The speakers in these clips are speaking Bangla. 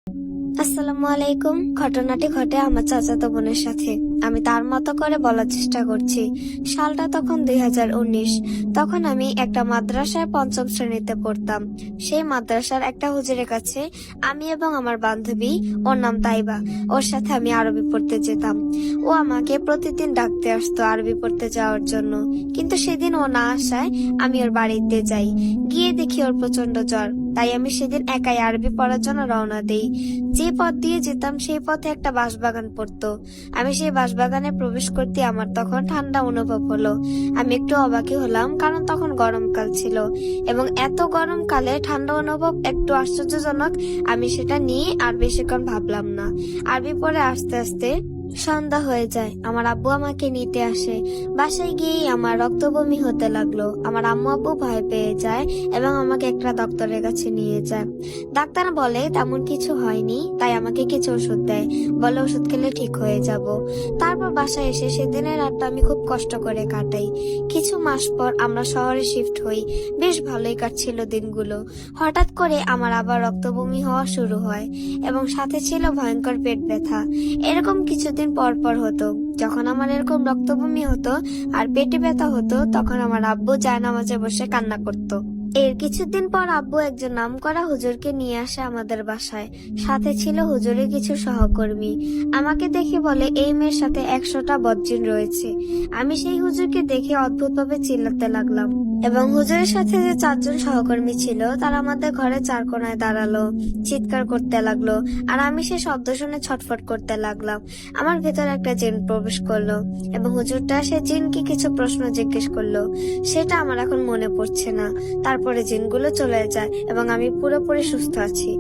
আসসালামু আলাইকুম। ঘটনাটি ঘটে আমার চাচাতো বোনের সাথে। আমি তার মতো করে বলার চেষ্টা করছি। সালটা তখন 2019। তখন আমি একটা মাদ্রাসায় পঞ্চম শ্রেণীতে পড়তাম। সেই মাদ্রাসার একটা হুজুরের কাছে আমি এবং আমার বান্ধবী, ওর নাম তাইবা, ওর সাথে আমি আরবি পড়তে যেতাম। ও আমাকে প্রতিদিন ডাকতে আসতো আরবি পড়তে যাওয়ার জন্য। কিন্তু সেদিন ও না আসায় আমি ওর বাড়িতে যাই। গিয়ে দেখি ওর প্রচন্ড জ্বর। তাই আমি সেদিন একাই আরবি পড়ার জন্য রওনা দেই। যে পথ দিয়ে যেতাম সেই পথে একটা বাঁশবাগান পড়তো। আমি সেই বাঁশবাগানে প্রবেশ করতে আমার তখন ঠান্ডা অনুভব হলো। আমি একটু অবাকই হলাম, কারণ তখন গরমকাল ছিল এবং এত গরমকালে ঠান্ডা অনুভব একটু আশ্চর্যজনক। আমি সেটা নিয়ে আর বেশিক্ষণ ভাবলাম না। আরবি পড়ে আস্তে আস্তে সন্ধ্যা হয়ে যায়। আমার আব্বু আমাকে নিতে আসে। বাসায় গিয়েই আমার রক্ত বমি হতে লাগলো। আমার আম্মু আব্বু ভয় পেয়ে যায় এবং আমাকে একটা ডক্টরের কাছে নিয়ে যায়। ডাক্তার বলে তেমন কিছু হয়নি, তাই আমাকে কিছু ওষুধ দেয়, বলে ওষুধ খেলে ঠিক হয়ে যাব। তারপর বাসায় এসে সেদিনের রাতটা আমি খুব কষ্ট করে কাটাই। কিছু মাস পর আমরা শহরে শিফট হই। বেশ ভালোই কাটছিল দিনগুলো। হঠাৎ করে আমার আবার রক্ত বমি হওয়া শুরু হয় এবং সাথে ছিল ভয়ঙ্কর পেট ব্যথা। এরকম কিছুদিন পর পর হতো। যখন আমার এরকম রক্ত বমি হতো আর পেটে ব্যথা হতো, তখন আমার আব্বু জায়নামাজে বসে কান্না করতো। এর কিছুদিন পর আব্বু একজন নামকরা হুজুরকে নিয়ে আসে আমাদের বাসায়। সাথে ছিল হুজুরের কিছু সহকর্মী। আমাকে দেখে বলে, এই মেয়ের সাথে 100টা বদজিন রয়েছে। আমি সেই হুজুরকে দেখে অদ্ভুতভাবে চিল্লাতে লাগলাম এবং হুজুরের সাথে যে 4জন সহকর্মী ছিল তারা আমাদের ঘরে চার কোনায় দাঁড়ালো, চিৎকার করতে লাগলো। আর আমি সে শব্দ শুনে ছটফট করতে লাগলাম। আমার ভেতর একটা জিন প্রবেশ করলো এবং হুজুরটা সে জিনকে কিছু প্রশ্ন জিজ্ঞেস করলো। সেটা আমার এখন মনে পড়ছে না। তারপরে জিনগুলো চলে যায় এবং আমি পুরোপুরি সুস্থ আছি।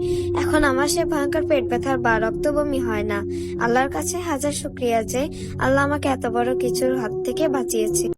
এখন আমার সে ভয়ঙ্কর পেট ব্যথার বা রক্ত বমি হয় না। আল্লাহর কাছে হাজার শুকরিয়া যে আল্লাহ আমাকে এত বড় কিছুর হাত থেকে বাঁচিয়েছে।